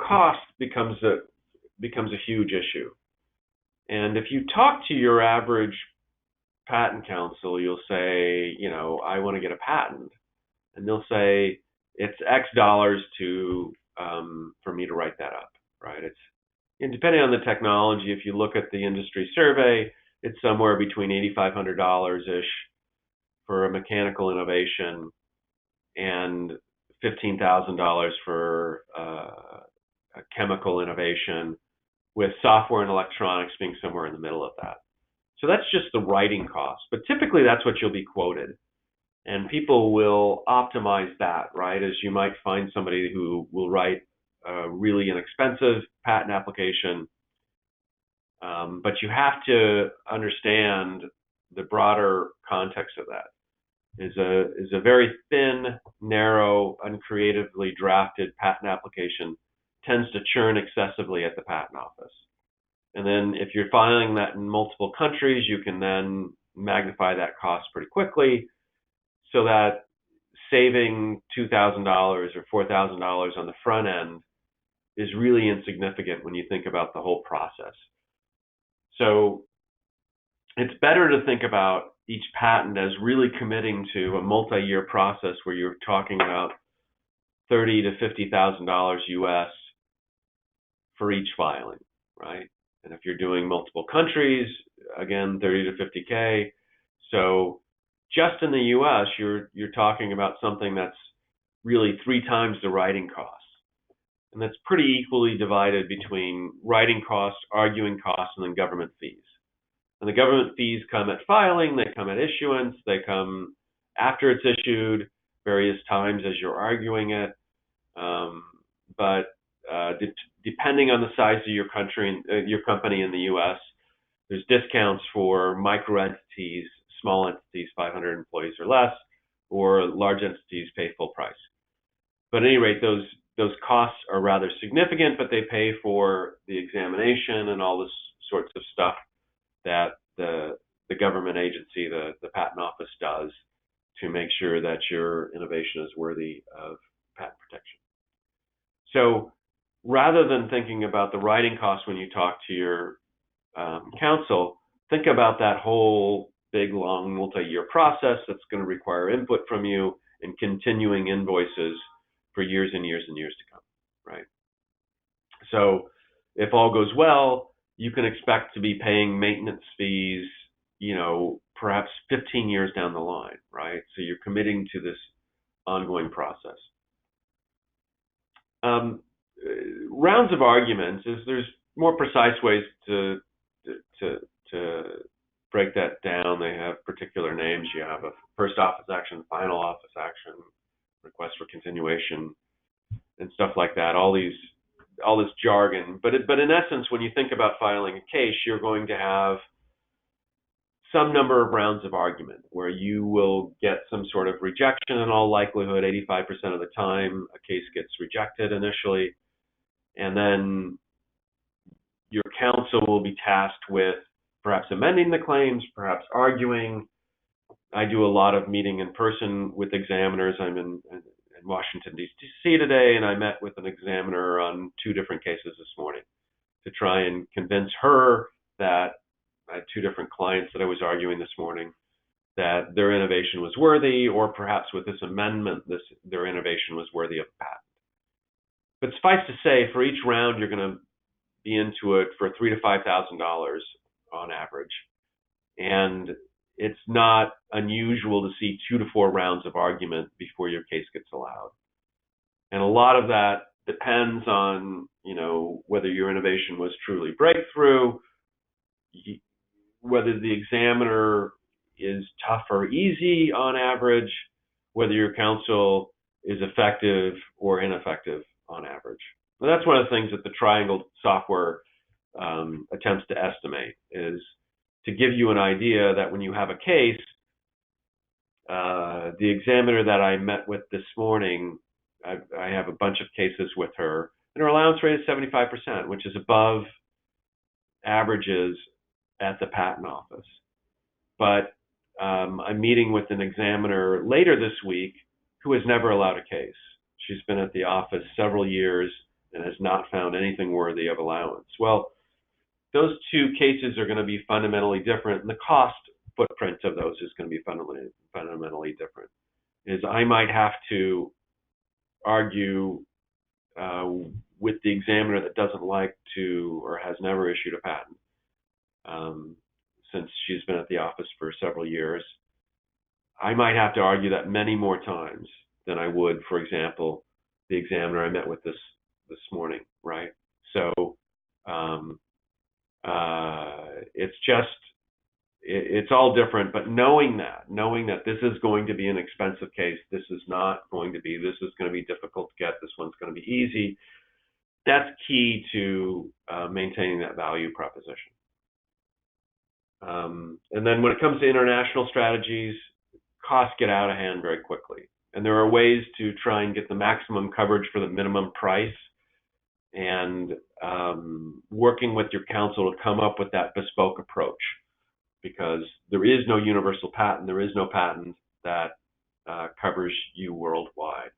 cost becomes a huge issue. And if you talk to your average patent counsel, you'll say, I want to get a patent, and they'll say it's X dollars to for me to write that up, right? And depending on the technology, if you look at the industry survey, it's somewhere between $8,500 ish for a mechanical innovation and $15,000 for a chemical innovation, with software and electronics being somewhere in the middle of that. So that's just the writing cost, but typically that's what you'll be quoted. And people will optimize that, right? As you might find somebody who will write a really inexpensive patent application, but you have to understand the broader context of that. Is a very thin, narrow, uncreatively drafted patent application tends to churn excessively at the patent office. And then if you're filing that in multiple countries, you can then magnify that cost pretty quickly, so that saving $2,000 or $4,000 on the front end is really insignificant when you think about the whole process. So it's better to think about each patent as really committing to a multi-year process where you're talking about $30,000 to $50,000 US for each filing, right? And if you're doing multiple countries, again, 30 to 50K. So just in the US, you're talking about something that's really 3 times the writing costs. And that's pretty equally divided between writing costs, arguing costs, and then government fees. And the government fees come at filing, they come at issuance, they come after it's issued, various times as you're arguing it. But depending on the size of your country, your company in the U.S., there's discounts for micro entities, small entities, 500 employees or less, or large entities pay full price. But at any rate, those costs are rather significant, but they pay for the examination and all this sorts of stuff that the government agency, the patent office, does to make sure that your innovation is worthy of patent protection. So rather than thinking about the writing costs when you talk to your counsel, think about that whole big, long, multi-year process that's going to require input from you and continuing invoices for years and years and years to come, right? So if all goes well, you can expect to be paying maintenance fees, perhaps 15 years down the line, right? So you're committing to this ongoing process. Rounds of arguments there's more precise ways to break that down. They have particular names. You have a first office action, final office action, request for continuation, and stuff like that. All this jargon, but in essence, when you think about filing a case, you're going to have some number of rounds of argument where you will get some sort of rejection. In all likelihood, 85% of the time, a case gets rejected initially, and then your counsel will be tasked with perhaps amending the claims, perhaps arguing. I do a lot of meeting in person with examiners. I'm in Washington, D.C. today, and I met with an examiner on 2 different cases this morning to try and convince her that I had 2 different clients that I was arguing this morning that their innovation was worthy, or perhaps with this amendment, their innovation was worthy of a patent. But suffice to say, for each round, you're going to be into it for $3,000 to $5,000 on average. And it's not unusual to see 2 to 4 rounds of argument before your case gets allowed. And a lot of that depends on, whether your innovation was truly breakthrough, whether the examiner is tough or easy on average, whether your counsel is effective or ineffective on average. And that's one of the things that the Triangle software attempts to estimate, is to give you an idea that when you have a case, the examiner that I met with this morning, I have a bunch of cases with her, and her allowance rate is 75%, which is above averages at the patent office. But I'm meeting with an examiner later this week who has never allowed a case. She's been at the office several years, and has not found anything worthy of allowance. Well, those two cases are going to be fundamentally different, and the cost footprint of those is going to be fundamentally different. I might have to argue with the examiner that doesn't like to or has never issued a patent, since she's been at the office for several years. I might have to argue that many more times than I would, for example, the examiner I met with this morning, right? So it's all different, but knowing that this is going to be an expensive case, this is going to be difficult to get, this one's going to be easy, that's key to maintaining that value proposition. And then when it comes to international strategies, costs get out of hand very quickly. And there are ways to try and get the maximum coverage for the minimum price, and working with your counsel to come up with that bespoke approach, because there is no universal patent, there is no patent that covers you worldwide.